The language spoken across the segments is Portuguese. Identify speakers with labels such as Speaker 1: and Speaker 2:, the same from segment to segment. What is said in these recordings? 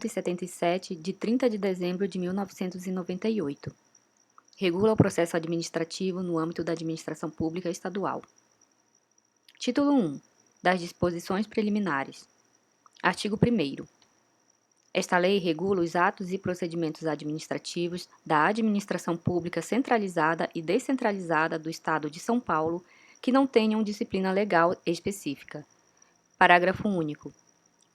Speaker 1: 177, de 30 de dezembro de 1998. Regula o processo administrativo no âmbito da administração pública estadual. Título 1. Das disposições preliminares. Artigo 1º. Esta lei regula os atos e procedimentos administrativos da administração pública centralizada e descentralizada do Estado de São Paulo que não tenham disciplina legal específica. Parágrafo único.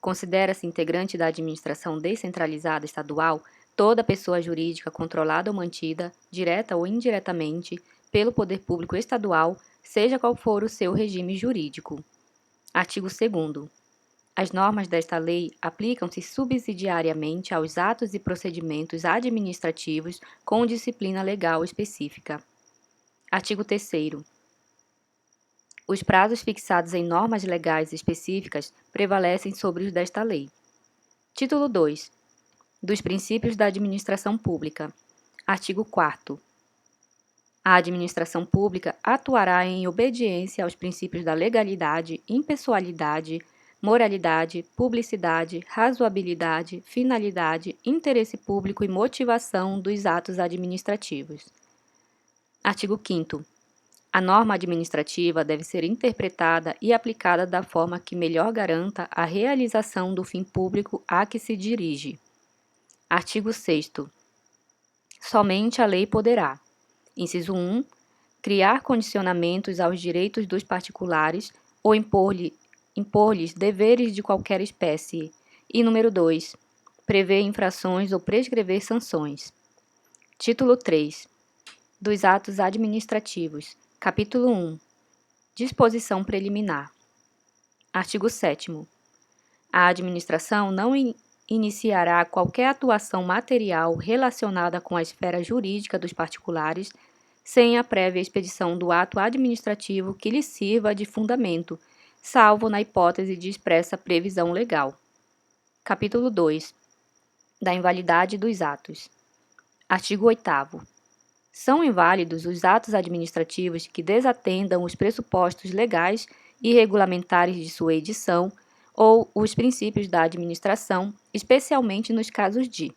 Speaker 1: Considera-se integrante da administração descentralizada estadual toda pessoa jurídica controlada ou mantida, direta ou indiretamente, pelo poder público estadual, seja qual for o seu regime jurídico. Artigo 2º. As normas desta lei aplicam-se subsidiariamente aos atos e procedimentos administrativos com disciplina legal específica. Artigo 3º. Os prazos fixados em normas legais específicas prevalecem sobre os desta lei. Título 2. Dos princípios da administração pública. Artigo 4º. A administração pública atuará em obediência aos princípios da legalidade, impessoalidade, moralidade, publicidade, razoabilidade, finalidade, interesse público e motivação dos atos administrativos. Artigo 5º. A norma administrativa deve ser interpretada e aplicada da forma que melhor garanta a realização do fim público a que se dirige. Artigo 6º. Somente a lei poderá: inciso 1. Criar condicionamentos aos direitos dos particulares ou impor-lhes deveres de qualquer espécie. E número 2. Prever infrações ou prescrever sanções. Título 3. Dos atos administrativos. Capítulo 1. Disposição preliminar. Artigo 7º. A administração não iniciará qualquer atuação material relacionada com a esfera jurídica dos particulares sem a prévia expedição do ato administrativo que lhe sirva de fundamento, salvo na hipótese de expressa previsão legal. Capítulo 2. Da invalidade dos atos. Artigo 8º. São inválidos os atos administrativos que desatendam os pressupostos legais e regulamentares de sua edição ou os princípios da administração, especialmente nos casos de: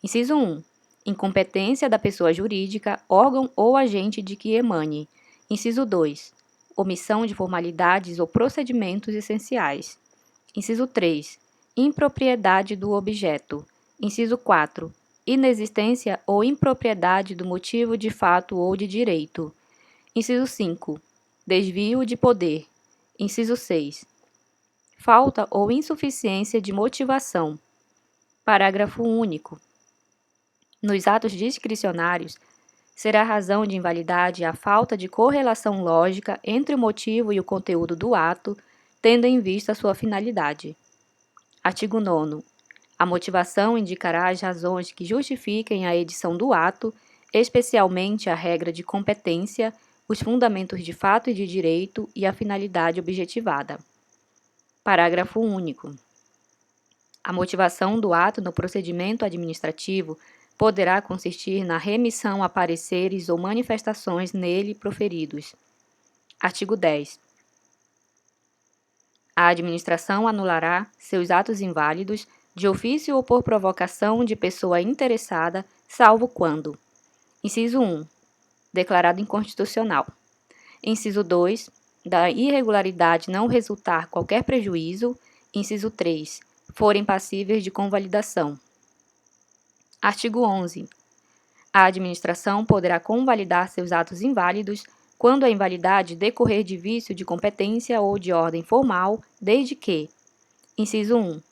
Speaker 1: inciso 1. Incompetência da pessoa jurídica, órgão ou agente de que emane. Inciso 2. Omissão de formalidades ou procedimentos essenciais. Inciso 3. Impropriedade do objeto. Inciso 4. Inexistência ou impropriedade do motivo de fato ou de direito. Inciso 5. Desvio de poder. Inciso 6. Falta ou insuficiência de motivação. Parágrafo único. Nos atos discricionários, será razão de invalidade a falta de correlação lógica entre o motivo e o conteúdo do ato, tendo em vista sua finalidade. Artigo 9º. A motivação indicará as razões que justifiquem a edição do ato, especialmente a regra de competência, os fundamentos de fato e de direito e a finalidade objetivada. Parágrafo único. A motivação do ato no procedimento administrativo poderá consistir na remissão a pareceres ou manifestações nele proferidos. Artigo 10. A administração anulará seus atos inválidos de ofício ou por provocação de pessoa interessada, salvo quando: inciso 1. Declarado inconstitucional. Inciso 2. Da irregularidade não resultar qualquer prejuízo. Inciso 3. Forem passíveis de convalidação. Artigo 11. A administração poderá convalidar seus atos inválidos quando a invalidade decorrer de vício de competência ou de ordem formal, desde que: inciso 1.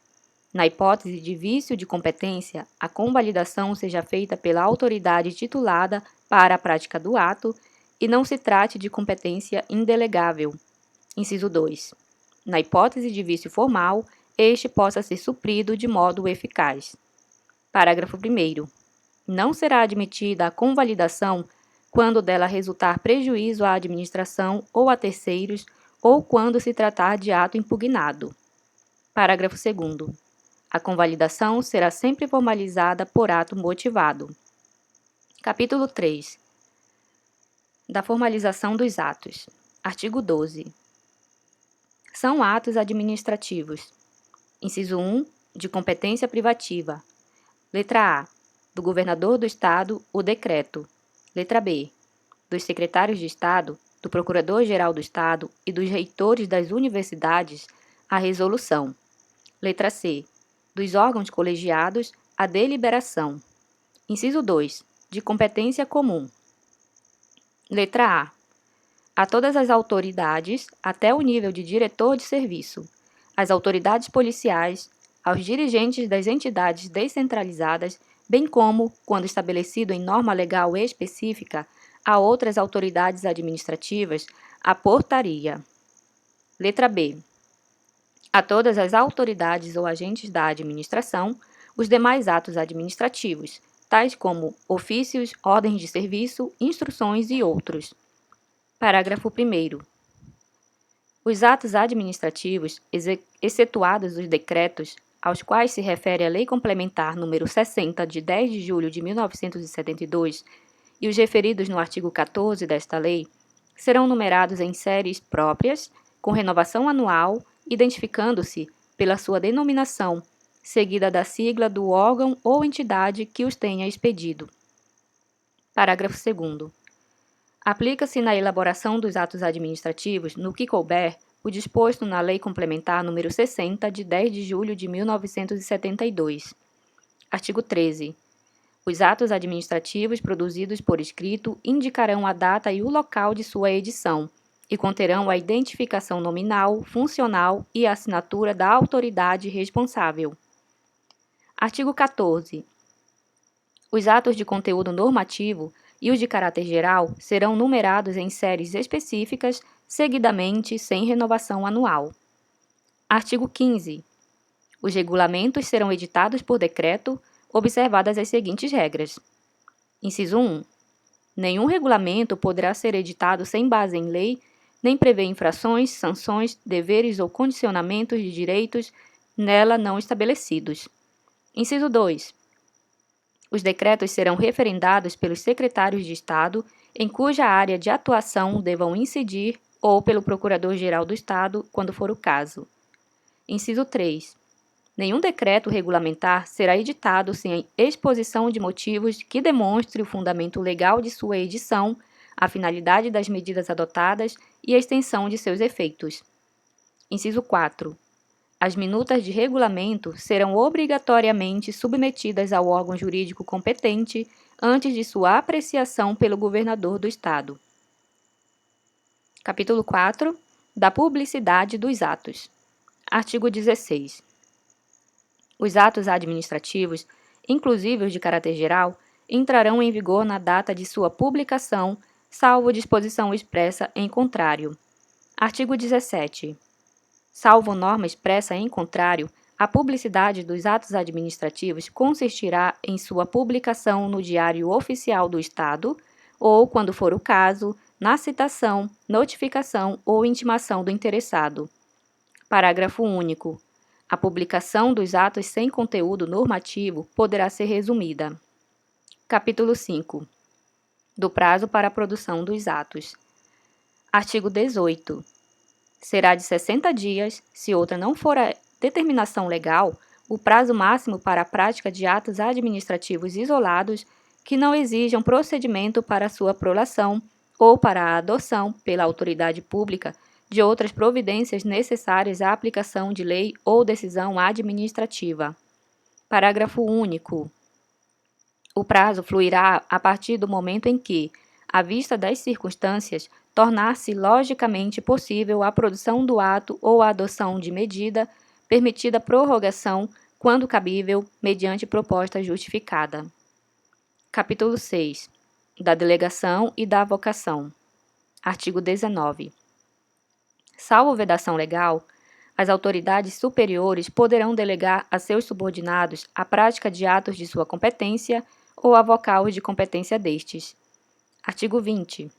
Speaker 1: Na hipótese de vício de competência, a convalidação seja feita pela autoridade titulada para a prática do ato e não se trate de competência indelegável. Inciso 2. Na hipótese de vício formal, este possa ser suprido de modo eficaz. Parágrafo 1º. Não será admitida a convalidação quando dela resultar prejuízo à administração ou a terceiros ou quando se tratar de ato impugnado. Parágrafo 2º. A convalidação será sempre formalizada por ato motivado. Capítulo 3. Da formalização dos atos. Artigo 12. São atos administrativos. Inciso 1. de competência privativa. Letra A. Do governador do Estado, o decreto. Letra B. Dos secretários de Estado, do Procurador-Geral do Estado e dos reitores das universidades, a resolução. Letra C. Dos órgãos colegiados, a deliberação. Inciso 2. De competência comum. Letra A. A todas as autoridades, até o nível de diretor de serviço, às autoridades policiais, aos dirigentes das entidades descentralizadas, bem como, quando estabelecido em norma legal específica, a outras autoridades administrativas, a portaria. Letra B. A todas as autoridades ou agentes da administração, os demais atos administrativos, tais como ofícios, ordens de serviço, instruções e outros. Parágrafo 1º. Os atos administrativos, excetuados os decretos, aos quais se refere a Lei Complementar nº 60, de 10 de julho de 1972, e os referidos no artigo 14 desta lei, serão numerados em séries próprias, com renovação anual, identificando-se pela sua denominação, seguida da sigla do órgão ou entidade que os tenha expedido. Parágrafo 2º. Aplica-se na elaboração dos atos administrativos, no que couber, o disposto na Lei Complementar nº 60, de 10 de julho de 1972. Artigo 13. Os atos administrativos produzidos por escrito indicarão a data e o local de sua edição e conterão a identificação nominal, funcional e a assinatura da autoridade responsável. Artigo 14. Os atos de conteúdo normativo e os de caráter geral serão numerados em séries específicas, seguidamente, sem renovação anual. Artigo 15. Os regulamentos serão editados por decreto, observadas as seguintes regras. Inciso 1. Nenhum regulamento poderá ser editado sem base em lei, nem prever infrações, sanções, deveres ou condicionamentos de direitos nela não estabelecidos. Inciso 2. Os decretos serão referendados pelos secretários de Estado, em cuja área de atuação devam incidir, ou pelo Procurador-Geral do Estado, quando for o caso. Inciso 3. Nenhum decreto regulamentar será editado sem exposição de motivos que demonstre o fundamento legal de sua edição, a finalidade das medidas adotadas e a extensão de seus efeitos. Inciso 4. As minutas de regulamento serão obrigatoriamente submetidas ao órgão jurídico competente antes de sua apreciação pelo governador do Estado. Capítulo 4. Da publicidade dos atos. Artigo 16. Os atos administrativos, inclusive os de caráter geral, entrarão em vigor na data de sua publicação, salvo disposição expressa em contrário. Artigo 17. Salvo norma expressa em contrário, a publicidade dos atos administrativos consistirá em sua publicação no Diário Oficial do Estado ou, quando for o caso, na citação, notificação ou intimação do interessado. Parágrafo único. A publicação dos atos sem conteúdo normativo poderá ser resumida. Capítulo 5. Do prazo para a produção dos atos. Artigo 18. Será de 60 dias, se outra não for a determinação legal, o prazo máximo para a prática de atos administrativos isolados que não exijam procedimento para sua prolação ou para a adoção pela autoridade pública de outras providências necessárias à aplicação de lei ou decisão administrativa. Parágrafo único. O prazo fluirá a partir do momento em que, à vista das circunstâncias, tornar-se logicamente possível a produção do ato ou a adoção de medida, permitida prorrogação, quando cabível, mediante proposta justificada. Capítulo 6. Da delegação e da avocação. Artigo 19. Salvo vedação legal, as autoridades superiores poderão delegar a seus subordinados a prática de atos de sua competência ou avocá-los de competência destes. Artigo 20.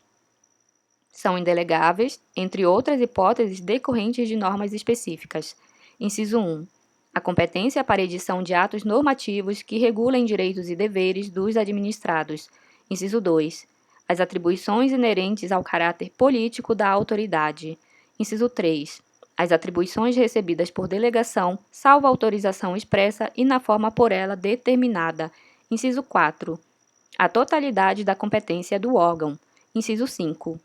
Speaker 1: São indelegáveis, entre outras hipóteses decorrentes de normas específicas. Inciso 1. A competência para edição de atos normativos que regulem direitos e deveres dos administrados. Inciso 2. As atribuições inerentes ao caráter político da autoridade. Inciso 3. as atribuições recebidas por delegação, salvo autorização expressa e na forma por ela determinada. Inciso 4. A totalidade da competência do órgão. Inciso 5.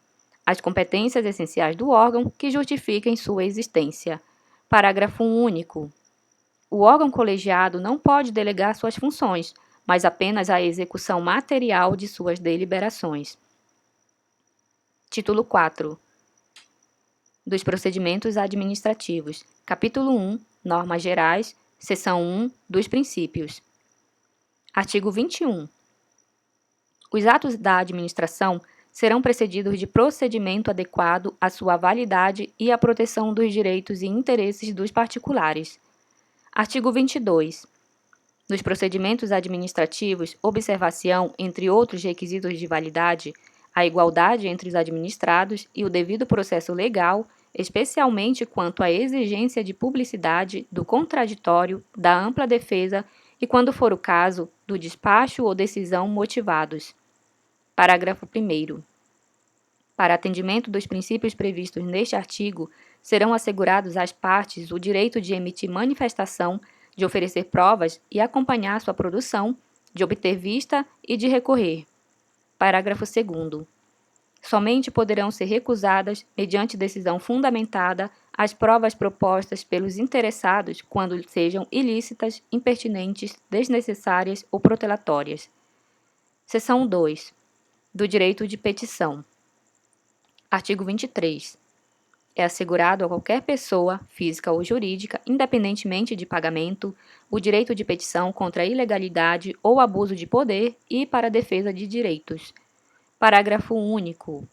Speaker 1: As competências essenciais do órgão que justifiquem sua existência. Parágrafo único. O órgão colegiado não pode delegar suas funções, mas apenas a execução material de suas deliberações. Título 4. Dos procedimentos administrativos. Capítulo 1. Normas gerais. Seção 1. Dos princípios. Artigo 21. Os atos da administração serão precedidos de procedimento adequado à sua validade e à proteção dos direitos e interesses dos particulares. Artigo 22. Nos procedimentos administrativos, observar-se-ão, entre outros requisitos de validade, a igualdade entre os administrados e o devido processo legal, especialmente quanto à exigência de publicidade, do contraditório, da ampla defesa e, quando for o caso, do despacho ou decisão motivados. Parágrafo 1º. Para atendimento dos princípios previstos neste artigo, serão assegurados às partes o direito de emitir manifestação, de oferecer provas e acompanhar sua produção, de obter vista e de recorrer. Parágrafo 2º. Somente poderão ser recusadas, mediante decisão fundamentada, as provas propostas pelos interessados quando sejam ilícitas, impertinentes, desnecessárias ou protelatórias. Seção 2. Do direito de petição. Artigo 23. É assegurado a qualquer pessoa, física ou jurídica, independentemente de pagamento, o direito de petição contra a ilegalidade ou abuso de poder e para a defesa de direitos. Parágrafo único.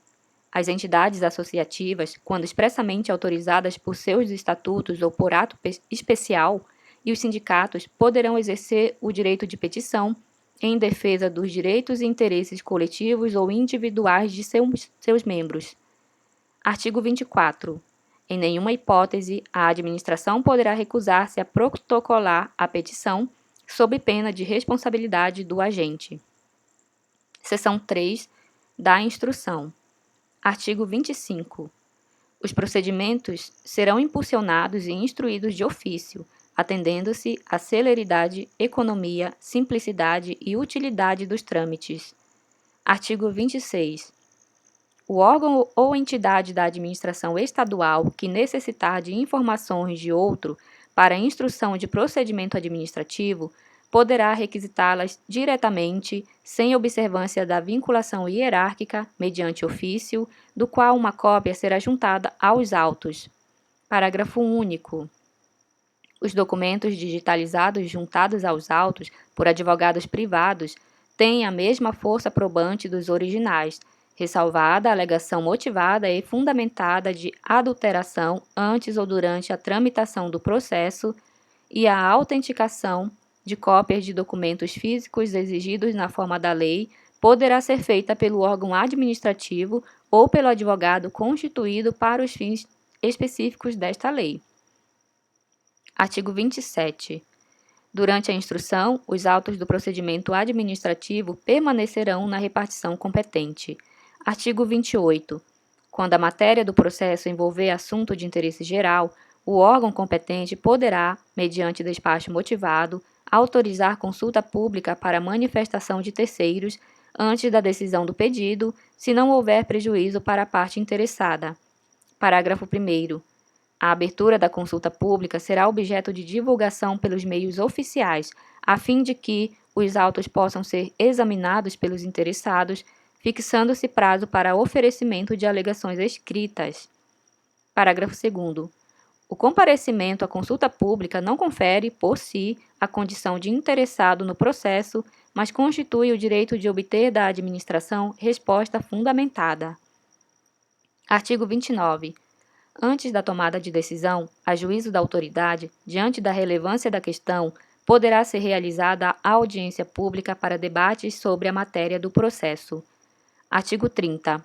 Speaker 1: As entidades associativas, quando expressamente autorizadas por seus estatutos ou por ato especial, e os sindicatos poderão exercer o direito de petição em defesa dos direitos e interesses coletivos ou individuais de seus membros. Artigo 24. Em nenhuma hipótese, a administração poderá recusar-se a protocolar a petição, sob pena de responsabilidade do agente. Seção 3. Da instrução. Artigo 25. Os procedimentos serão impulsionados e instruídos de ofício, atendendo-se à celeridade, economia, simplicidade e utilidade dos trâmites. Artigo 26. O órgão ou entidade da administração estadual que necessitar de informações de outro para instrução de procedimento administrativo poderá requisitá-las diretamente, sem observância da vinculação hierárquica, mediante ofício, do qual uma cópia será juntada aos autos. Parágrafo único. Os documentos digitalizados juntados aos autos por advogados privados têm a mesma força probante dos originais, ressalvada a alegação motivada e fundamentada de adulteração antes ou durante a tramitação do processo e a autenticação de cópias de documentos físicos exigidos na forma da lei poderá ser feita pelo órgão administrativo ou pelo advogado constituído para os fins específicos desta lei. Artigo 27. Durante a instrução, os autos do procedimento administrativo permanecerão na repartição competente. Artigo 28. Quando a matéria do processo envolver assunto de interesse geral, o órgão competente poderá, mediante despacho motivado, autorizar consulta pública para manifestação de terceiros antes da decisão do pedido, se não houver prejuízo para a parte interessada. Parágrafo 1º. A abertura da consulta pública será objeto de divulgação pelos meios oficiais, a fim de que os autos possam ser examinados pelos interessados, fixando-se prazo para oferecimento de alegações escritas. Parágrafo 2º. O comparecimento à consulta pública não confere, por si, a condição de interessado no processo, mas constitui o direito de obter da administração resposta fundamentada. Artigo 29. Antes da tomada de decisão, a juízo da autoridade, diante da relevância da questão, poderá ser realizada a audiência pública para debates sobre a matéria do processo. Artigo 30.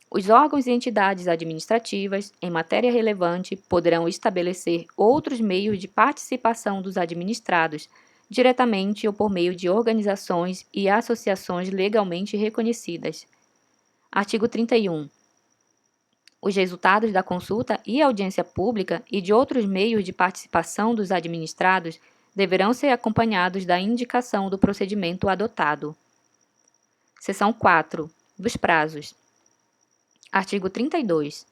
Speaker 1: Os órgãos e entidades administrativas, em matéria relevante, poderão estabelecer outros meios de participação dos administrados, diretamente ou por meio de organizações e associações legalmente reconhecidas. Artigo 31. Os resultados da consulta e audiência pública e de outros meios de participação dos administrados deverão ser acompanhados da indicação do procedimento adotado. Seção 4. Dos prazos. Artigo 32.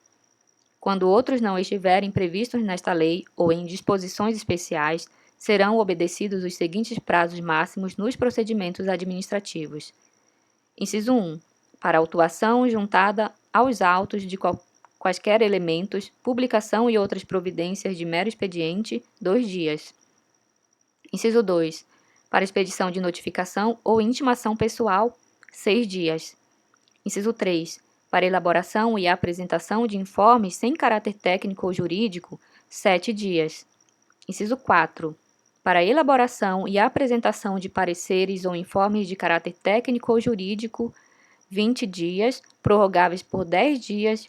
Speaker 1: Quando outros não estiverem previstos nesta lei ou em disposições especiais, serão obedecidos os seguintes prazos máximos nos procedimentos administrativos. Inciso 1. Para autuação juntada aos autos de quaisquer elementos, publicação e outras providências de mero expediente, 2 dias. Inciso 2. Para expedição de notificação ou intimação pessoal, 6 dias. Inciso 3. Para elaboração e apresentação de informes sem caráter técnico ou jurídico, 7 dias. Inciso 4. Para elaboração e apresentação de pareceres ou informes de caráter técnico ou jurídico, 20 dias, prorrogáveis por 10 dias,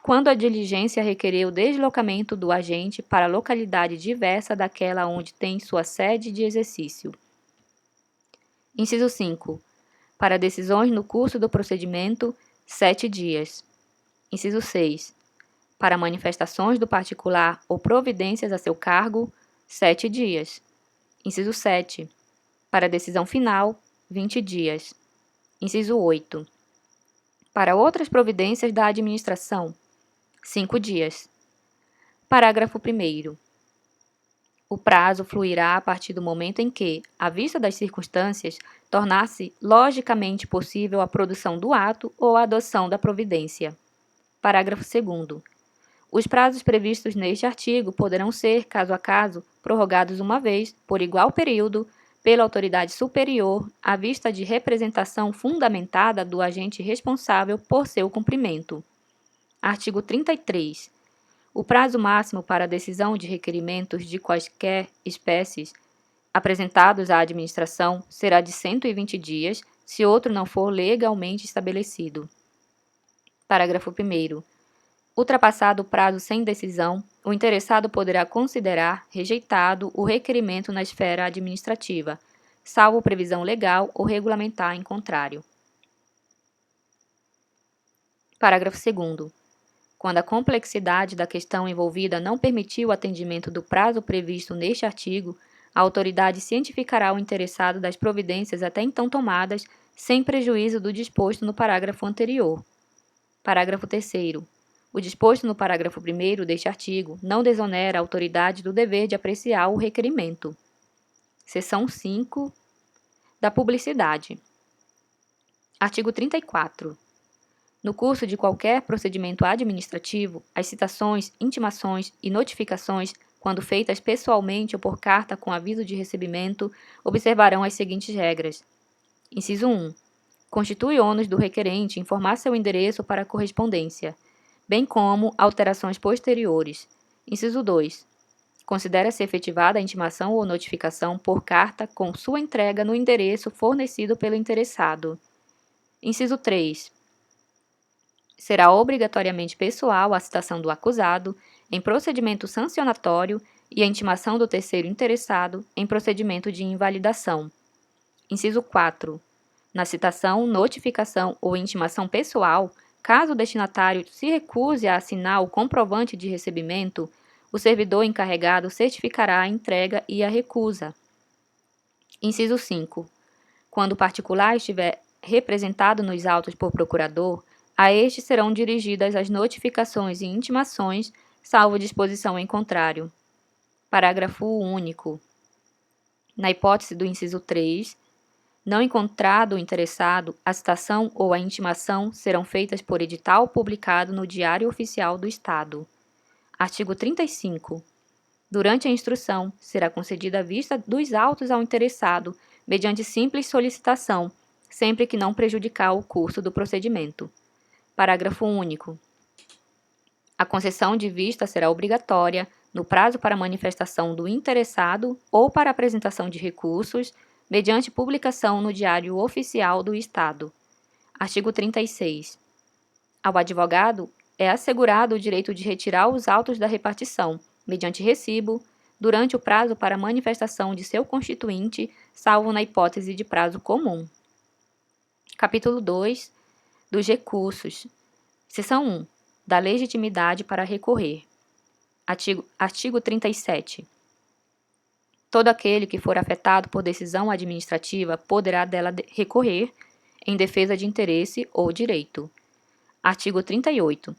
Speaker 1: quando a diligência requerer o deslocamento do agente para localidade diversa daquela onde tem sua sede de exercício. Inciso 5. Para decisões no curso do procedimento, 7 dias. Inciso 6. Para manifestações do particular ou providências a seu cargo, 7 dias. Inciso 7. Para decisão final, 20 dias. Inciso 8. Para outras providências da administração, 5 dias. Parágrafo 1º. O prazo fluirá a partir do momento em que, à vista das circunstâncias, tornar-se logicamente possível a produção do ato ou a adoção da providência. Parágrafo 2º. Os prazos previstos neste artigo poderão ser, caso a caso, prorrogados uma vez, por igual período, pela autoridade superior, à vista de representação fundamentada do agente responsável por seu cumprimento. Artigo 33. O prazo máximo para a decisão de requerimentos de quaisquer espécies apresentados à administração será de 120 dias, se outro não for legalmente estabelecido. Parágrafo 1º. Ultrapassado o prazo sem decisão, o interessado poderá considerar rejeitado o requerimento na esfera administrativa, salvo previsão legal ou regulamentar em contrário. Parágrafo 2º. Quando a complexidade da questão envolvida não permitir o atendimento do prazo previsto neste artigo, a autoridade cientificará o interessado das providências até então tomadas, sem prejuízo do disposto no parágrafo anterior. Parágrafo 3º. O disposto no parágrafo 1º deste artigo não desonera a autoridade do dever de apreciar o requerimento. Seção 5. Da publicidade. Artigo 34. No curso de qualquer procedimento administrativo, as citações, intimações e notificações, quando feitas pessoalmente ou por carta com aviso de recebimento, observarão as seguintes regras. Inciso 1. Constitui ônus do requerente informar seu endereço para a correspondência, bem como alterações posteriores. Inciso 2. Considera-se efetivada a intimação ou notificação por carta com sua entrega no endereço fornecido pelo interessado. Inciso 3. Será obrigatoriamente pessoal a citação do acusado em procedimento sancionatório e a intimação do terceiro interessado em procedimento de invalidação. Inciso 4. Na citação, notificação ou intimação pessoal, caso o destinatário se recuse a assinar o comprovante de recebimento, o servidor encarregado certificará a entrega e a recusa. Inciso 5. Quando o particular estiver representado nos autos por procurador, a este serão dirigidas as notificações e intimações, salvo disposição em contrário. Parágrafo único. Na hipótese do inciso 3, não encontrado o interessado, a citação ou a intimação serão feitas por edital publicado no Diário Oficial do Estado. Artigo 35. Durante a instrução, será concedida a vista dos autos ao interessado, mediante simples solicitação, sempre que não prejudicar o curso do procedimento. Parágrafo único. A concessão de vista será obrigatória no prazo para manifestação do interessado ou para apresentação de recursos, mediante publicação no Diário Oficial do Estado. Artigo 36. Ao advogado é assegurado o direito de retirar os autos da repartição, mediante recibo, durante o prazo para manifestação de seu constituinte, salvo na hipótese de prazo comum. Capítulo 2. Dos recursos. Seção 1. da legitimidade para recorrer. Artigo 37. Todo aquele que for afetado por decisão administrativa poderá dela recorrer em defesa de interesse ou direito. Artigo 38.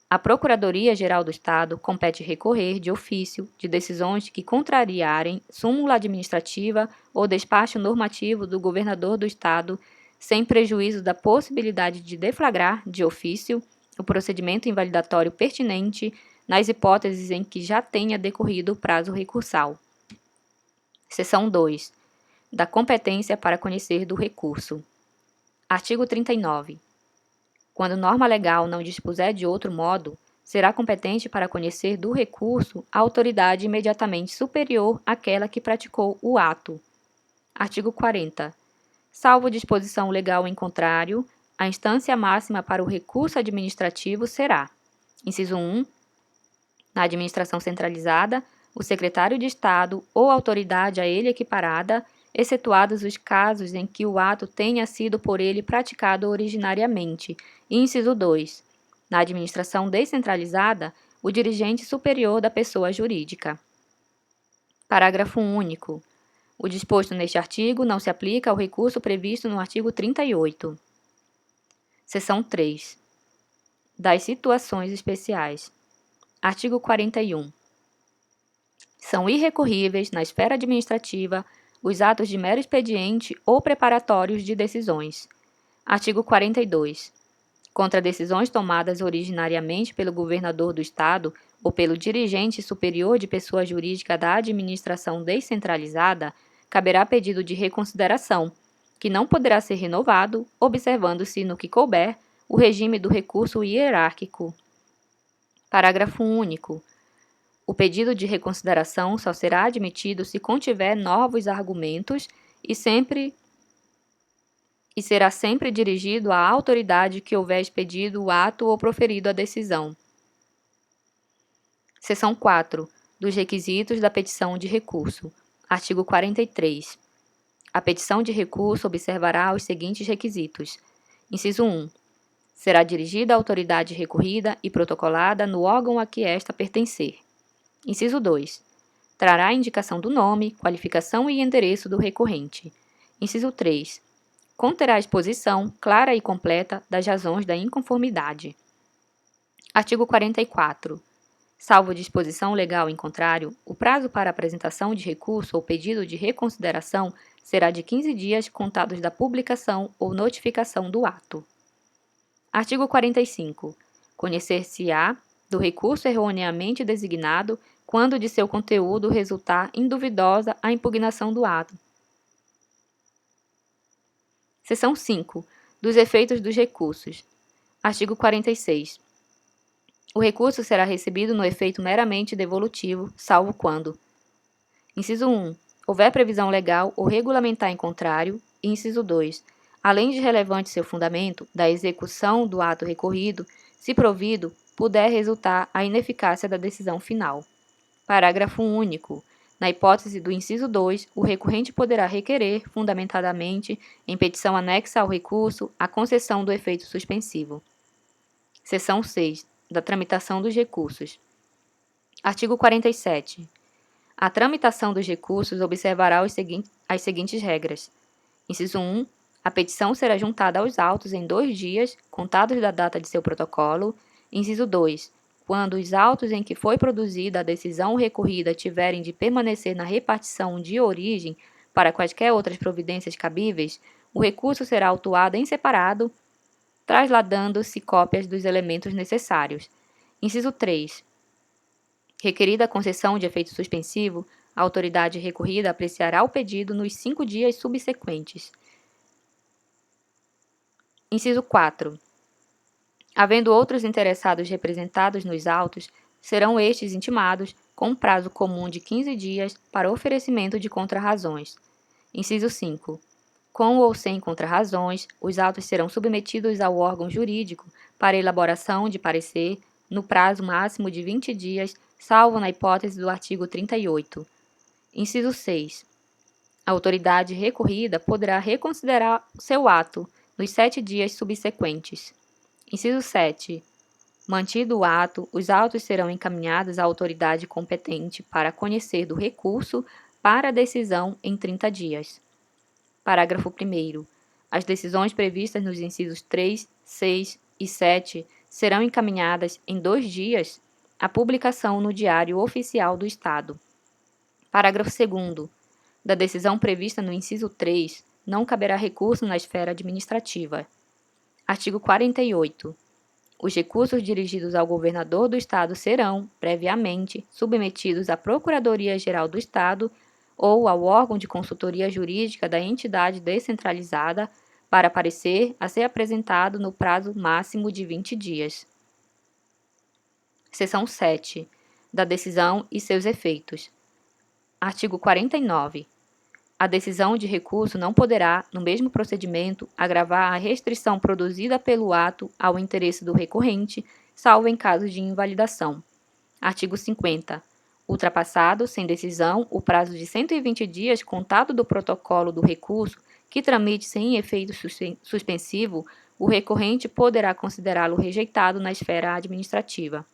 Speaker 1: A Procuradoria-Geral do Estado compete recorrer de ofício de decisões que contrariarem súmula administrativa ou despacho normativo do governador do Estado, sem prejuízo da possibilidade de deflagrar, de ofício, o procedimento invalidatório pertinente nas hipóteses em que já tenha decorrido o prazo recursal. Seção 2. Da competência para conhecer do recurso. Artigo 39. Quando norma legal não dispuser de outro modo, será competente para conhecer do recurso a autoridade imediatamente superior àquela que praticou o ato. Artigo 40. Salvo disposição legal em contrário, a instância máxima para o recurso administrativo será: inciso 1. Na administração centralizada, o secretário de Estado ou autoridade a ele equiparada, excetuados os casos em que o ato tenha sido por ele praticado originariamente. E inciso 2. Na administração descentralizada, o dirigente superior da pessoa jurídica. Parágrafo único. O disposto neste artigo não se aplica ao recurso previsto no artigo 38. Seção 3. Das situações especiais. Artigo 41. São irrecorríveis, na esfera administrativa, os atos de mero expediente ou preparatórios de decisões. Artigo 42. Contra decisões tomadas originariamente pelo governador do Estado ou pelo dirigente superior de pessoa jurídica da administração descentralizada, caberá pedido de reconsideração, que não poderá ser renovado, observando-se, no que couber, o regime do recurso hierárquico. Parágrafo único. O pedido de reconsideração só será admitido se contiver novos argumentos e será sempre dirigido à autoridade que houver expedido o ato ou proferido a decisão. Seção 4. Dos requisitos da petição de recurso. Artigo 43. A petição de recurso observará os seguintes requisitos. Inciso 1. Será dirigida à autoridade recorrida e protocolada no órgão a que esta pertencer. Inciso 2. Trará a indicação do nome, qualificação e endereço do recorrente. Inciso 3. Conterá exposição clara e completa das razões da inconformidade. Artigo 44. Salvo disposição legal em contrário, o prazo para apresentação de recurso ou pedido de reconsideração será de 15 dias contados da publicação ou notificação do ato. Artigo 45. Conhecer-se-á do recurso erroneamente designado quando de seu conteúdo resultar induvidosa a impugnação do ato. Seção 5. Dos efeitos dos recursos. Artigo 46. O recurso será recebido no efeito meramente devolutivo, salvo quando: inciso 1. Houver previsão legal ou regulamentar em contrário, e inciso 2. Além de relevante seu fundamento, da execução do ato recorrido, se provido, puder resultar a ineficácia da decisão final. Parágrafo único. Na hipótese do inciso 2, o recorrente poderá requerer, fundamentadamente, em petição anexa ao recurso, a concessão do efeito suspensivo. Seção 6. Da tramitação dos recursos. Artigo 47. A tramitação dos recursos observará as seguintes regras. Inciso 1. A petição será juntada aos autos em 2 dias, contados da data de seu protocolo. Inciso 2. Quando os autos em que foi produzida a decisão recorrida tiverem de permanecer na repartição de origem para quaisquer outras providências cabíveis, o recurso será autuado em separado, trasladando-se cópias dos elementos necessários. Inciso 3. Requerida a concessão de efeito suspensivo, a autoridade recorrida apreciará o pedido nos 5 dias subsequentes. Inciso 4. Havendo outros interessados representados nos autos, serão estes intimados, com um prazo comum de 15 dias, para oferecimento de contrarrazões. Inciso 5. Com ou sem contrarrazões, os autos serão submetidos ao órgão jurídico para elaboração de parecer, no prazo máximo de 20 dias, salvo na hipótese do artigo 38. Inciso 6. A autoridade recorrida poderá reconsiderar seu ato nos 7 dias subsequentes. Inciso 7. Mantido o ato, os autos serão encaminhados à autoridade competente para conhecer do recurso para decisão em 30 dias. Parágrafo 1º. As decisões previstas nos incisos 3, 6 e 7 serão encaminhadas em 2 dias à publicação no Diário Oficial do Estado. Parágrafo 2º. Da decisão prevista no inciso 3, não caberá recurso na esfera administrativa. Artigo 48. Os recursos dirigidos ao governador do Estado serão, previamente, submetidos à Procuradoria-Geral do Estado ou ao órgão de consultoria jurídica da entidade descentralizada para parecer a ser apresentado no prazo máximo de 20 dias. Seção 7. Da decisão e seus efeitos. Artigo 49. A decisão de recurso não poderá, no mesmo procedimento, agravar a restrição produzida pelo ato ao interesse do recorrente, salvo em caso de invalidação. Artigo 50. Ultrapassado, sem decisão, o prazo de 120 dias contado do protocolo do recurso, que tramite sem efeito suspensivo, o recorrente poderá considerá-lo rejeitado na esfera administrativa.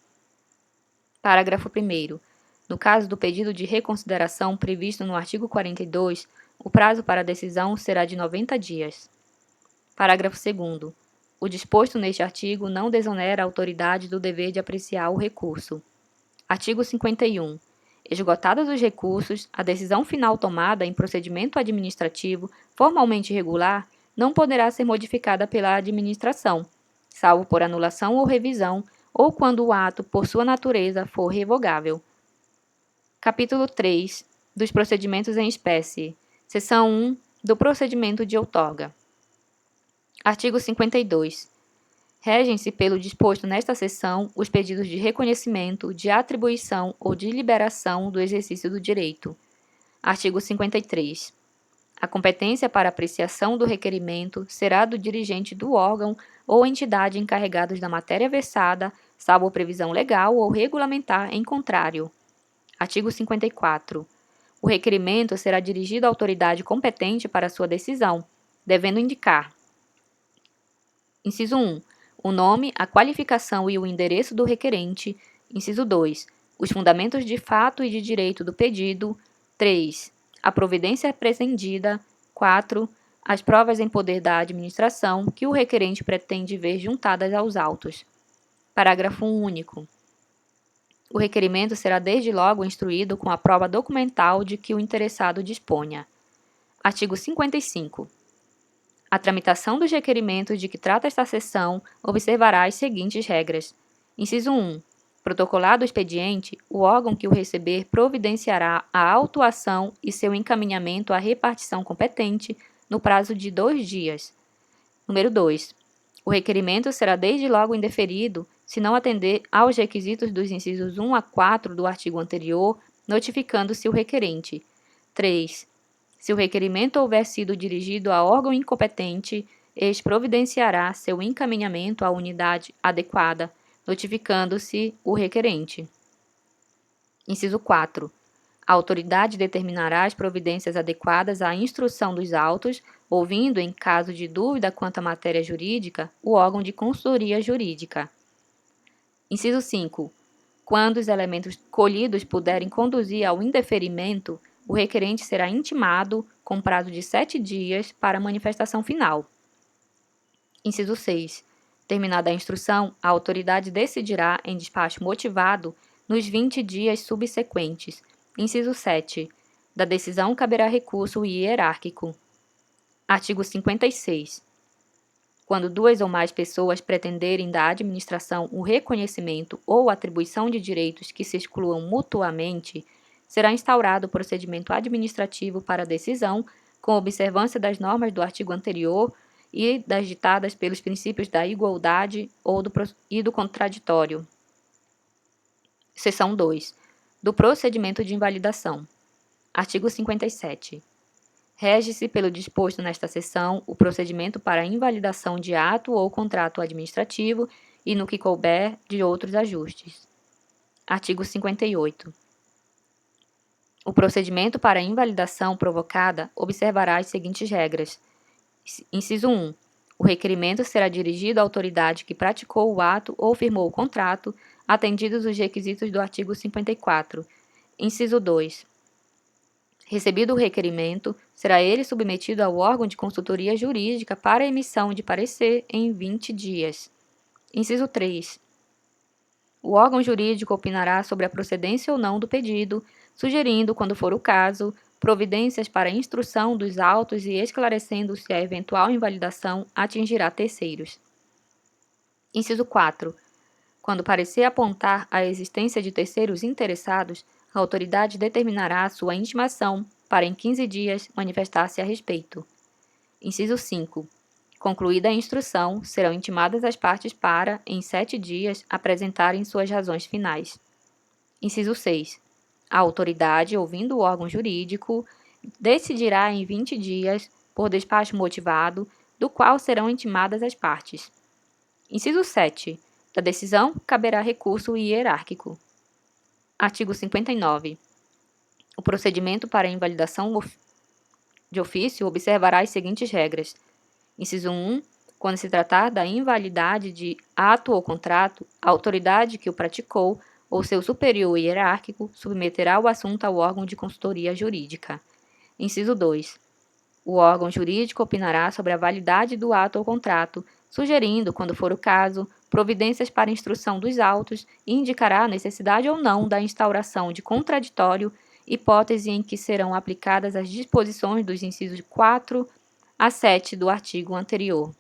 Speaker 1: Parágrafo 1º. No caso do pedido de reconsideração previsto no artigo 42, o prazo para a decisão será de 90 dias. Parágrafo 2º. O disposto neste artigo não desonera a autoridade do dever de apreciar o recurso. Artigo 51. Esgotados os recursos, a decisão final tomada em procedimento administrativo formalmente regular não poderá ser modificada pela administração, salvo por anulação ou revisão, ou quando o ato, por sua natureza, for revogável. Capítulo 3. Dos procedimentos em espécie. Seção 1. Do procedimento de outorga. Artigo 52. Regem-se pelo disposto nesta seção os pedidos de reconhecimento, de atribuição ou de liberação do exercício do direito. Artigo 53. A competência para apreciação do requerimento será do dirigente do órgão ou entidade encarregados da matéria versada, salvo previsão legal ou regulamentar em contrário. Artigo 54. O requerimento será dirigido à autoridade competente para sua decisão, devendo indicar: inciso 1. O nome, a qualificação e o endereço do requerente. Inciso 2. Os fundamentos de fato e de direito do pedido. 3. A providência pretendida. 4. As provas em poder da administração que o requerente pretende ver juntadas aos autos. Parágrafo único. O requerimento será desde logo instruído com a prova documental de que o interessado disponha. Artigo 55. A tramitação dos requerimentos de que trata esta seção observará as seguintes regras. Inciso 1. Protocolado o expediente, o órgão que o receber providenciará a autuação e seu encaminhamento à repartição competente no prazo de 2 dias. Número 2. O requerimento será desde logo indeferido se não atender aos requisitos dos incisos 1 a 4 do artigo anterior, notificando-se o requerente. 3. Se o requerimento houver sido dirigido a órgão incompetente, este providenciará seu encaminhamento à unidade adequada, notificando-se o requerente. Inciso 4. A autoridade determinará as providências adequadas à instrução dos autos, ouvindo, em caso de dúvida quanto à matéria jurídica, o órgão de consultoria jurídica. Inciso 5. Quando os elementos colhidos puderem conduzir ao indeferimento, o requerente será intimado, com prazo de 7 dias, para a manifestação final. Inciso 6. Terminada a instrução, a autoridade decidirá em despacho motivado nos 20 dias subsequentes. Inciso 7. Da decisão caberá recurso hierárquico. Artigo 56. Quando 2 ou mais pessoas pretenderem da administração o reconhecimento ou atribuição de direitos que se excluam mutuamente, será instaurado o procedimento administrativo para a decisão, com observância das normas do artigo anterior e das ditadas pelos princípios da igualdade e do contraditório. Seção 2. Do procedimento de invalidação. Artigo 57. Rege-se pelo disposto nesta seção o procedimento para a invalidação de ato ou contrato administrativo e, no que couber, de outros ajustes. Artigo 58. O procedimento para a invalidação provocada observará as seguintes regras. Inciso 1. O requerimento será dirigido à autoridade que praticou o ato ou firmou o contrato, atendidos os requisitos do artigo 54. Inciso 2. Recebido o requerimento, será ele submetido ao órgão de consultoria jurídica para emissão de parecer em 20 dias. Inciso 3. O órgão jurídico opinará sobre a procedência ou não do pedido, sugerindo, quando for o caso, providências para a instrução dos autos e esclarecendo se a eventual invalidação atingirá terceiros. Inciso 4. Quando parecer apontar a existência de terceiros interessados, a autoridade determinará sua intimação para, em 15 dias, manifestar-se a respeito. Inciso 5. Concluída a instrução, serão intimadas as partes para, em 7 dias, apresentarem suas razões finais. Inciso 6. A autoridade, ouvindo o órgão jurídico, decidirá em 20 dias, por despacho motivado, do qual serão intimadas as partes. Inciso 7. Da decisão caberá recurso hierárquico. Artigo 59. O procedimento para invalidação de ofício observará as seguintes regras. Inciso 1. Quando se tratar da invalidade de ato ou contrato, a autoridade que o praticou ou seu superior hierárquico submeterá o assunto ao órgão de consultoria jurídica. Inciso 2. O órgão jurídico opinará sobre a validade do ato ou contrato, sugerindo, quando for o caso, providências para instrução dos autos e indicará a necessidade ou não da instauração de contraditório, hipótese em que serão aplicadas as disposições dos incisos 4 a 7 do artigo anterior.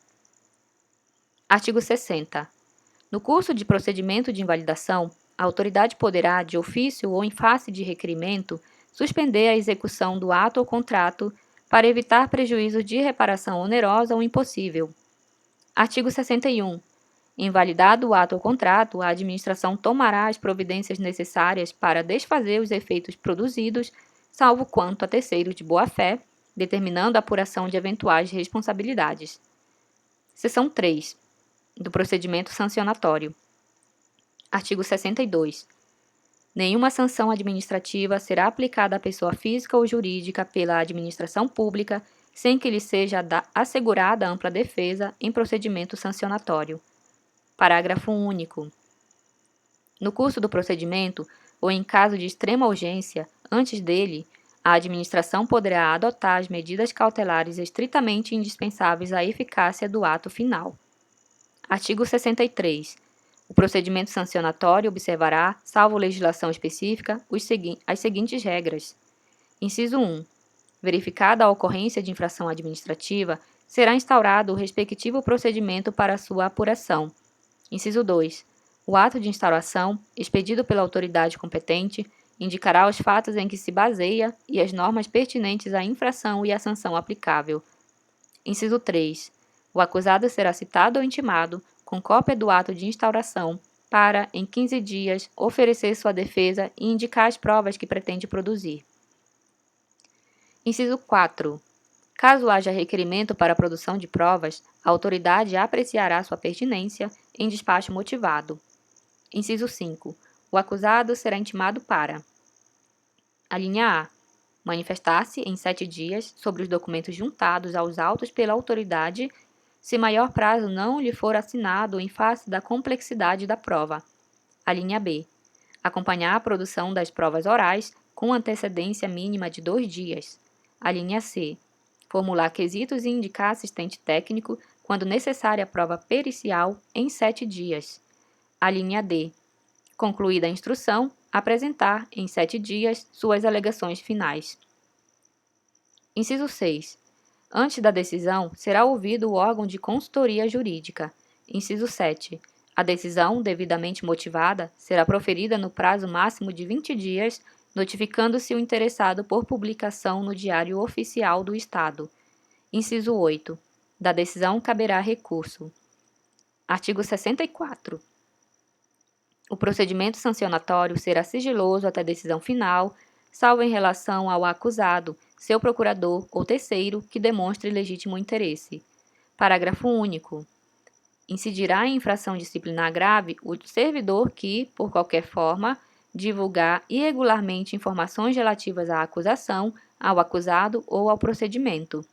Speaker 1: Artigo 60. No curso de procedimento de invalidação, a autoridade poderá, de ofício ou em face de requerimento, suspender a execução do ato ou contrato para evitar prejuízo de reparação onerosa ou impossível. Artigo 61. Invalidado o ato ou contrato, a administração tomará as providências necessárias para desfazer os efeitos produzidos, salvo quanto a terceiros de boa-fé, determinando a apuração de eventuais responsabilidades. Seção 3. Do procedimento sancionatório. Artigo 62. Nenhuma sanção administrativa será aplicada à pessoa física ou jurídica pela administração pública sem que lhe seja assegurada ampla defesa em procedimento sancionatório. Parágrafo único. No curso do procedimento, ou em caso de extrema urgência, antes dele, a administração poderá adotar as medidas cautelares estritamente indispensáveis à eficácia do ato final. Artigo 63. O procedimento sancionatório observará, salvo legislação específica, as seguintes regras. Inciso 1. Verificada a ocorrência de infração administrativa, será instaurado o respectivo procedimento para sua apuração. Inciso 2. O ato de instauração, expedido pela autoridade competente, indicará os fatos em que se baseia e as normas pertinentes à infração e à sanção aplicável. Inciso 3. O acusado será citado ou intimado, com cópia do ato de instauração, para, em 15 dias, oferecer sua defesa e indicar as provas que pretende produzir. Inciso 4. Caso haja requerimento para a produção de provas, a autoridade apreciará sua pertinência em despacho motivado. Inciso 5. O acusado será intimado para: a linha A. Manifestar-se em 7 dias sobre os documentos juntados aos autos pela autoridade, se maior prazo não lhe for assinado em face da complexidade da prova. A linha B. Acompanhar a produção das provas orais com antecedência mínima de 2 dias. A linha C. Formular quesitos e indicar assistente técnico, quando necessária a prova pericial, em 7 dias. A linha D. Concluída a instrução, apresentar, em 7 dias, suas alegações finais. Inciso 6. Antes da decisão, será ouvido o órgão de consultoria jurídica. Inciso 7. A decisão, devidamente motivada, será proferida no prazo máximo de 20 dias, notificando-se o interessado por publicação no Diário Oficial do Estado. Inciso 8. Da decisão caberá recurso. Artigo 64. O procedimento sancionatório será sigiloso até decisão final, salvo em relação ao acusado, seu procurador ou terceiro que demonstre legítimo interesse. Parágrafo único. Incidirá em infração disciplinar grave o servidor que, por qualquer forma, divulgar irregularmente informações relativas à acusação, ao acusado ou ao procedimento.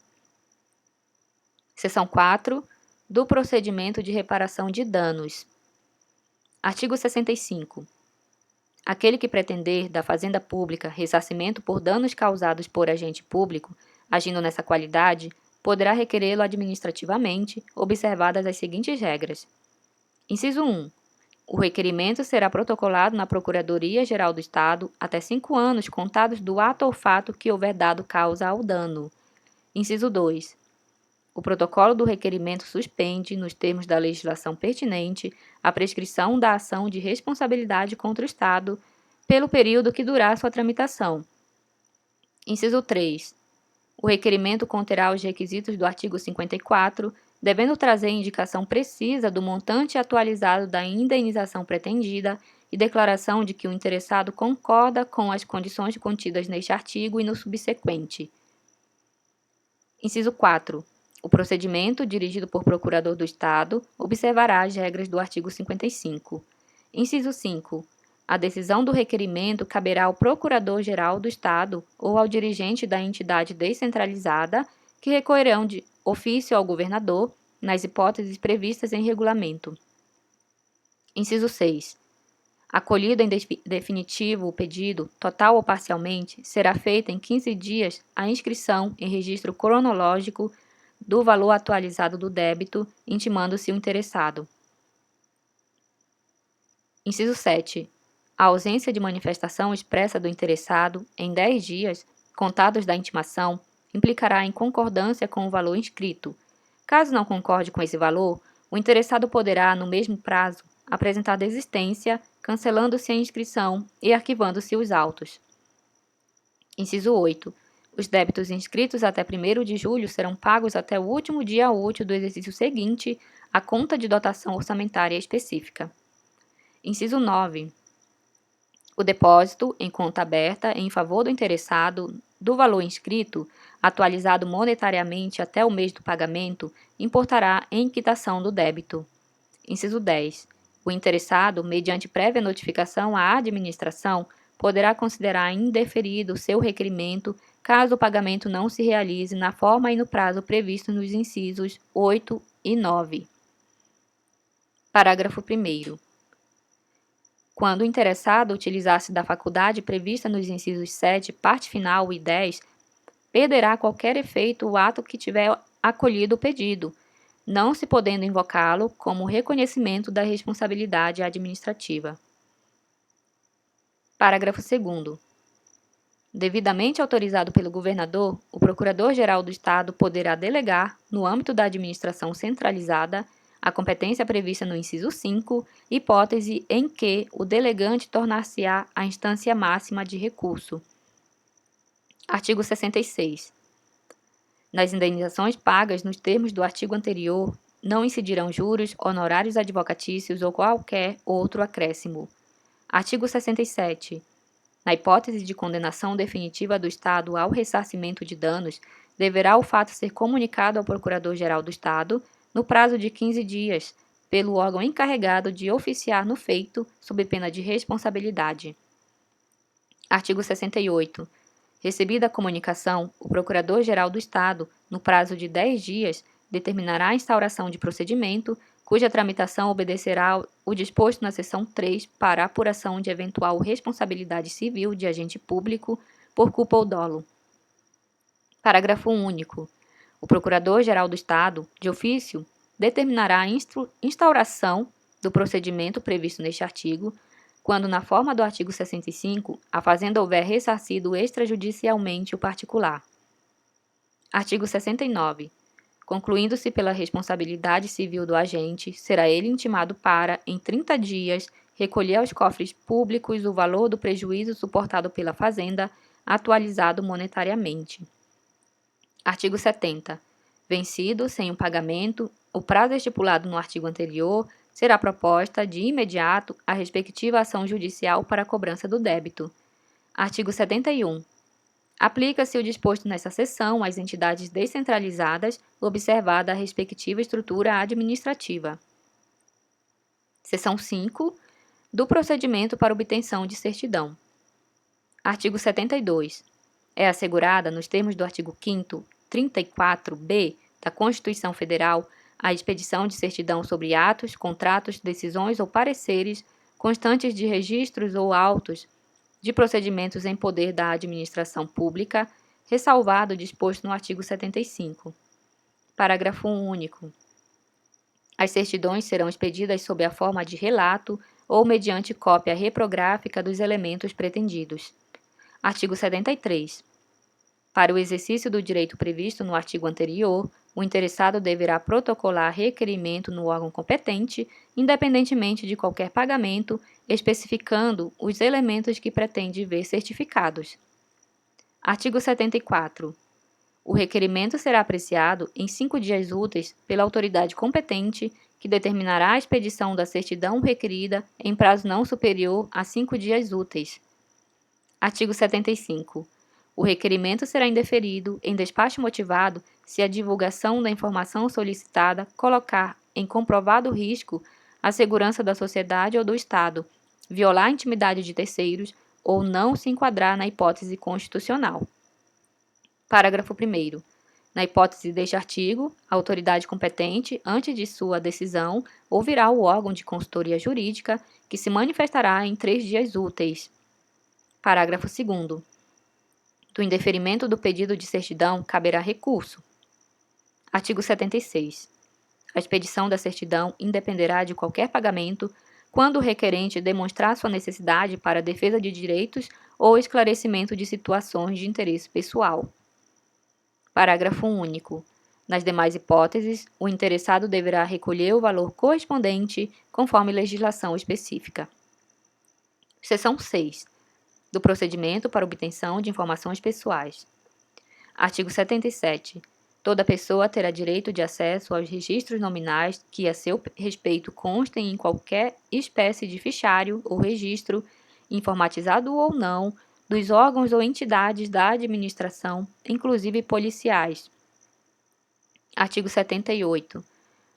Speaker 1: Seção 4. do procedimento de reparação de danos. Artigo 65. Aquele que pretender da Fazenda Pública ressarcimento por danos causados por agente público, agindo nessa qualidade, poderá requerê-lo administrativamente, observadas as seguintes regras. Inciso 1. O requerimento será protocolado na Procuradoria-Geral do Estado até 5 anos contados do ato ou fato que houver dado causa ao dano. Inciso 2. O protocolo do requerimento suspende, nos termos da legislação pertinente, a prescrição da ação de responsabilidade contra o Estado pelo período que durar sua tramitação. Inciso 3. O requerimento conterá os requisitos do artigo 54, devendo trazer indicação precisa do montante atualizado da indenização pretendida e declaração de que o interessado concorda com as condições contidas neste artigo e no subsequente. Inciso 4. O procedimento, dirigido por procurador do Estado, observará as regras do artigo 55. Inciso 5. A decisão do requerimento caberá ao Procurador-Geral do Estado ou ao dirigente da entidade descentralizada, que recorrerão de ofício ao governador, nas hipóteses previstas em regulamento. Inciso 6. Acolhido em definitivo o pedido, total ou parcialmente, será feita em 15 dias a inscrição em registro cronológico do valor atualizado do débito, intimando-se o interessado. Inciso 7. A ausência de manifestação expressa do interessado, em 10 dias, contados da intimação, implicará em concordância com o valor inscrito. Caso não concorde com esse valor, o interessado poderá, no mesmo prazo, apresentar desistência, cancelando-se a inscrição e arquivando-se os autos. Inciso 8. Os débitos inscritos até 1º de julho serão pagos até o último dia útil do exercício seguinte à conta de dotação orçamentária específica. Inciso 9. O depósito em conta aberta em favor do interessado do valor inscrito, atualizado monetariamente até o mês do pagamento, importará em quitação do débito. Inciso 10. O interessado, mediante prévia notificação à administração, poderá considerar indeferido seu requerimento caso o pagamento não se realize na forma e no prazo previsto nos incisos 8 e 9. Parágrafo 1º. Quando o interessado utilizar-se da faculdade prevista nos incisos 7, parte final e 10, perderá qualquer efeito o ato que tiver acolhido o pedido, não se podendo invocá-lo como reconhecimento da responsabilidade administrativa. Parágrafo 2º. Devidamente autorizado pelo governador, o Procurador-Geral do Estado poderá delegar, no âmbito da administração centralizada, a competência prevista no inciso 5, hipótese em que o delegante tornar-se-á a instância máxima de recurso. Artigo 66. Nas indenizações pagas nos termos do artigo anterior, não incidirão juros, honorários advocatícios ou qualquer outro acréscimo. Artigo 67. Na hipótese de condenação definitiva do Estado ao ressarcimento de danos, deverá o fato ser comunicado ao Procurador-Geral do Estado no prazo de 15 dias, pelo órgão encarregado de oficiar no feito, sob pena de responsabilidade. Artigo 68. Recebida a comunicação, o Procurador-Geral do Estado, no prazo de 10 dias, determinará a instauração de procedimento, cuja tramitação obedecerá o disposto na seção 3 para a apuração de eventual responsabilidade civil de agente público por culpa ou dolo. Parágrafo único. O Procurador-Geral do Estado, de ofício, determinará a instauração do procedimento previsto neste artigo, quando, na forma do artigo 65, a Fazenda houver ressarcido extrajudicialmente o particular. Artigo 69. Concluindo-se pela responsabilidade civil do agente, será ele intimado para, em 30 dias, recolher aos cofres públicos o valor do prejuízo suportado pela Fazenda, atualizado monetariamente. Artigo 70. Vencido, sem o pagamento, o prazo estipulado no artigo anterior, será proposta, de imediato, a respectiva ação judicial para a cobrança do débito. Artigo 71. Aplica-se o disposto nesta seção às entidades descentralizadas, observada a respectiva estrutura administrativa. Seção 5. Do procedimento para obtenção de certidão. Artigo 72. É assegurada, nos termos do artigo 5º, 34b da Constituição Federal, a expedição de certidão sobre atos, contratos, decisões ou pareceres constantes de registros ou autos de procedimentos em poder da administração pública, ressalvado o disposto no artigo 75. Parágrafo único. As certidões serão expedidas sob a forma de relato ou mediante cópia reprográfica dos elementos pretendidos. Artigo 73. Para o exercício do direito previsto no artigo anterior, o interessado deverá protocolar requerimento no órgão competente, independentemente de qualquer pagamento, especificando os elementos que pretende ver certificados. Artigo 74. O requerimento será apreciado em 5 dias úteis pela autoridade competente, que determinará a expedição da certidão requerida em prazo não superior a 5 dias úteis. Artigo 75. O requerimento será indeferido em despacho motivado se a divulgação da informação solicitada colocar em comprovado risco a segurança da sociedade ou do Estado, violar a intimidade de terceiros ou não se enquadrar na hipótese constitucional. Parágrafo 1º. Na hipótese deste artigo, a autoridade competente, antes de sua decisão, ouvirá o órgão de consultoria jurídica, que se manifestará em 3 dias úteis. Parágrafo 2º. Do indeferimento do pedido de certidão caberá recurso. Artigo 76. A expedição da certidão independerá de qualquer pagamento quando o requerente demonstrar sua necessidade para a defesa de direitos ou esclarecimento de situações de interesse pessoal. Parágrafo único. Nas demais hipóteses, o interessado deverá recolher o valor correspondente conforme legislação específica. Seção 6. Do procedimento para obtenção de informações pessoais. Artigo 77. Toda pessoa terá direito de acesso aos registros nominais que a seu respeito constem em qualquer espécie de fichário ou registro, informatizado ou não, dos órgãos ou entidades da administração, inclusive policiais. Artigo 78.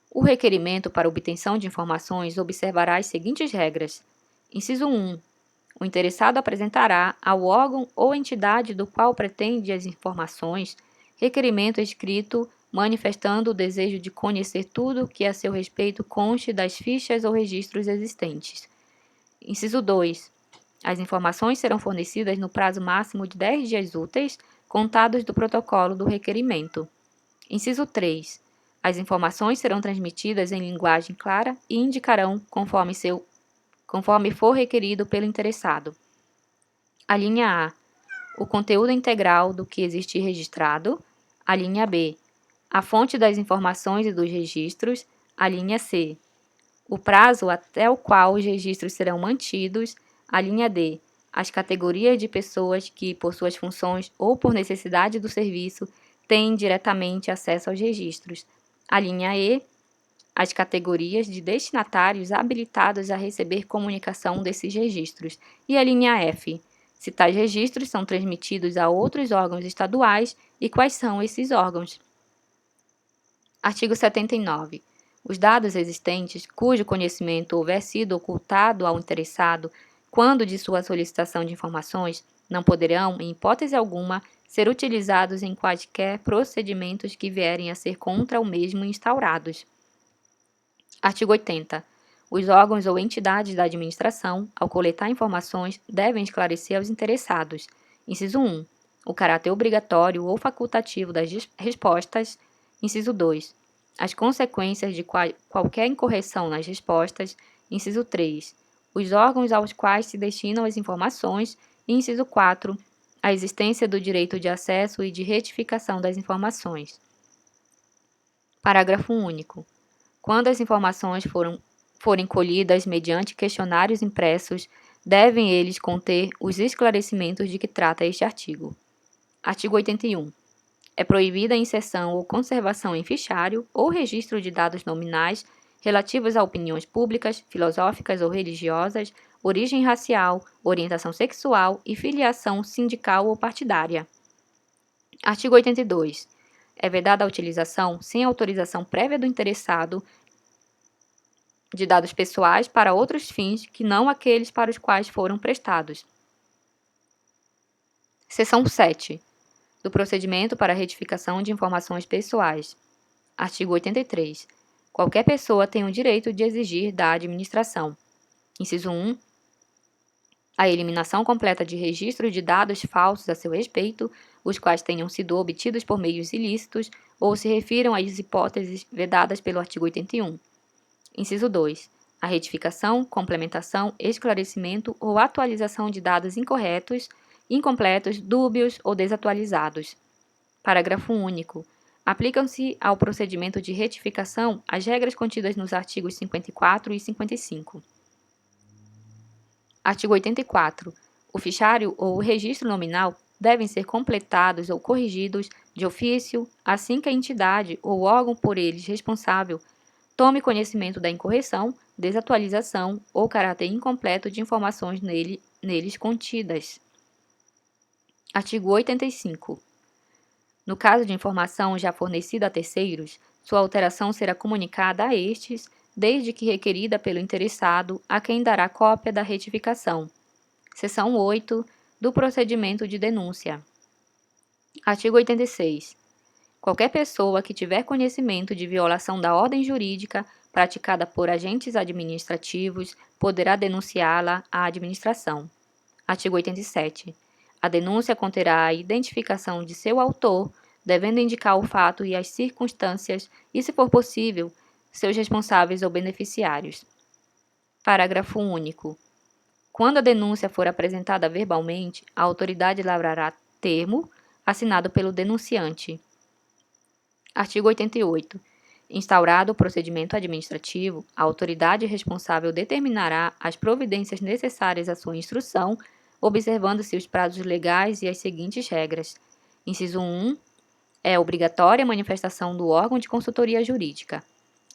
Speaker 1: O requerimento para obtenção de informações observará as seguintes regras. Inciso 1. O interessado apresentará ao órgão ou entidade do qual pretende as informações requerimento escrito manifestando o desejo de conhecer tudo que a seu respeito conste das fichas ou registros existentes. Inciso 2. As informações serão fornecidas no prazo máximo de 10 dias úteis, contados do protocolo do requerimento. Inciso 3. As informações serão transmitidas em linguagem clara e indicarão conforme for requerido pelo interessado. A linha A. O conteúdo integral do que existir registrado. A linha B. A fonte das informações e dos registros. A linha C. O prazo até o qual os registros serão mantidos. A linha D. As categorias de pessoas que, por suas funções ou por necessidade do serviço, têm diretamente acesso aos registros. A linha E. As categorias de destinatários habilitados a receber comunicação desses registros. E a linha F. Se tais registros são transmitidos a outros órgãos estaduais e quais são esses órgãos. Artigo 79. Os dados existentes, cujo conhecimento houver sido ocultado ao interessado quando de sua solicitação de informações, não poderão, em hipótese alguma, ser utilizados em quaisquer procedimentos que vierem a ser contra o mesmo instaurados. Artigo 80. Os órgãos ou entidades da administração, ao coletar informações, devem esclarecer aos interessados. Inciso 1. O caráter obrigatório ou facultativo das respostas. Inciso 2. As consequências de qualquer incorreção nas respostas. Inciso 3. Os órgãos aos quais se destinam as informações. E inciso 4. A existência do direito de acesso e de retificação das informações. Parágrafo único. Quando as informações forem colhidas mediante questionários impressos, devem eles conter os esclarecimentos de que trata este artigo. Artigo 81. É proibida a inserção ou conservação em fichário ou registro de dados nominais relativos a opiniões públicas, filosóficas ou religiosas, origem racial, orientação sexual e filiação sindical ou partidária. Artigo 82. É vedada a utilização, sem autorização prévia do interessado, de dados pessoais para outros fins que não aqueles para os quais foram prestados. Seção 7. Do procedimento para retificação de informações pessoais. Artigo 83. Qualquer pessoa tem o direito de exigir da administração. Inciso 1. A eliminação completa de registros de dados falsos a seu respeito, os quais tenham sido obtidos por meios ilícitos ou se refiram às hipóteses vedadas pelo artigo 81. Inciso 2. A retificação, complementação, esclarecimento ou atualização de dados incorretos, incompletos, dúbios ou desatualizados. Parágrafo único. Aplicam-se ao procedimento de retificação as regras contidas nos artigos 54 e 55. Artigo 84. O fichário ou o registro nominal devem ser completados ou corrigidos de ofício assim que a entidade ou órgão por eles responsável tome conhecimento da incorreção, desatualização ou caráter incompleto de informações neles contidas. Artigo 85. No caso de informação já fornecida a terceiros, sua alteração será comunicada a estes, desde que requerida pelo interessado, a quem dará cópia da retificação. Seção 8 do procedimento de denúncia. Artigo 86. Qualquer pessoa que tiver conhecimento de violação da ordem jurídica praticada por agentes administrativos poderá denunciá-la à administração. Artigo 87. A denúncia conterá a identificação de seu autor, devendo indicar o fato e as circunstâncias e, se for possível, seus responsáveis ou beneficiários. Parágrafo único. Quando a denúncia for apresentada verbalmente, a autoridade lavrará termo assinado pelo denunciante. Artigo 88. Instaurado o procedimento administrativo, a autoridade responsável determinará as providências necessárias à sua instrução, observando-se os prazos legais e as seguintes regras. Inciso 1. É obrigatória a manifestação do órgão de consultoria jurídica.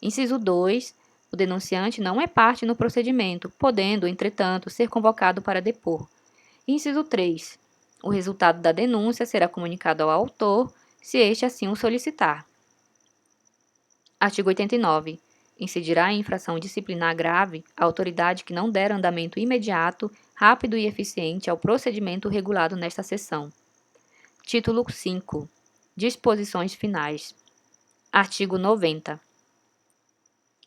Speaker 1: Inciso 2. O denunciante não é parte no procedimento, podendo, entretanto, ser convocado para depor. Inciso 3. O resultado da denúncia será comunicado ao autor, se este assim o solicitar. Artigo 89. Incidirá em infração disciplinar grave a autoridade que não der andamento imediato, rápido e eficiente ao procedimento regulado nesta seção. Título 5. Disposições finais. Artigo 90.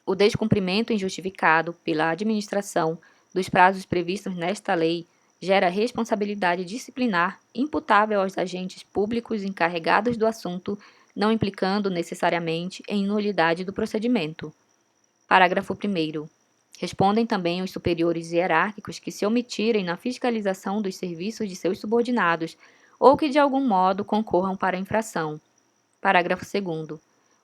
Speaker 1: O descumprimento injustificado pela administração dos prazos previstos nesta lei gera responsabilidade disciplinar imputável aos agentes públicos encarregados do assunto, não implicando necessariamente em nulidade do procedimento. Parágrafo 1º. Respondem também os superiores hierárquicos que se omitirem na fiscalização dos serviços de seus subordinados ou que de algum modo concorram para a infração. Parágrafo 2º.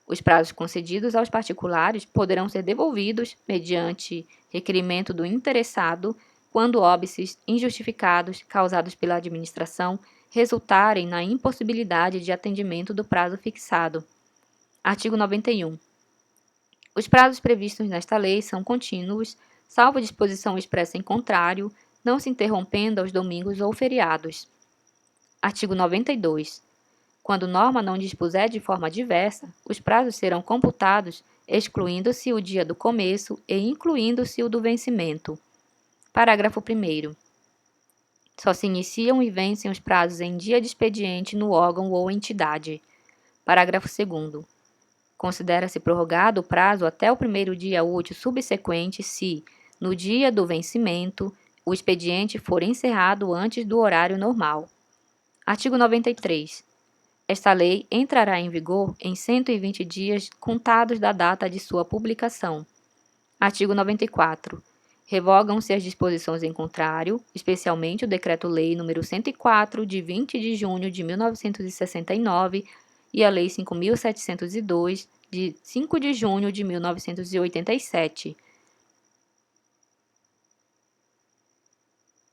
Speaker 1: Os prazos concedidos aos particulares poderão ser devolvidos mediante requerimento do interessado quando óbices injustificados causados pela administração resultarem na impossibilidade de atendimento do prazo fixado. Artigo 91. Os prazos previstos nesta lei são contínuos, salvo disposição expressa em contrário, não se interrompendo aos domingos ou feriados. Artigo 92. Quando norma não dispuser de forma diversa, os prazos serão computados, excluindo-se o dia do começo e incluindo-se o do vencimento. Parágrafo 1º. Só se iniciam e vencem os prazos em dia de expediente no órgão ou entidade. Parágrafo 2º. Considera-se prorrogado o prazo até o primeiro dia útil subsequente se, no dia do vencimento, o expediente for encerrado antes do horário normal. Artigo 93. Esta lei entrará em vigor em 120 dias contados da data de sua publicação. Artigo 94. Revogam-se as disposições em contrário, especialmente o Decreto-Lei nº 104, de 20 de junho de 1969, e a Lei 5.702, de 5 de junho de 1987,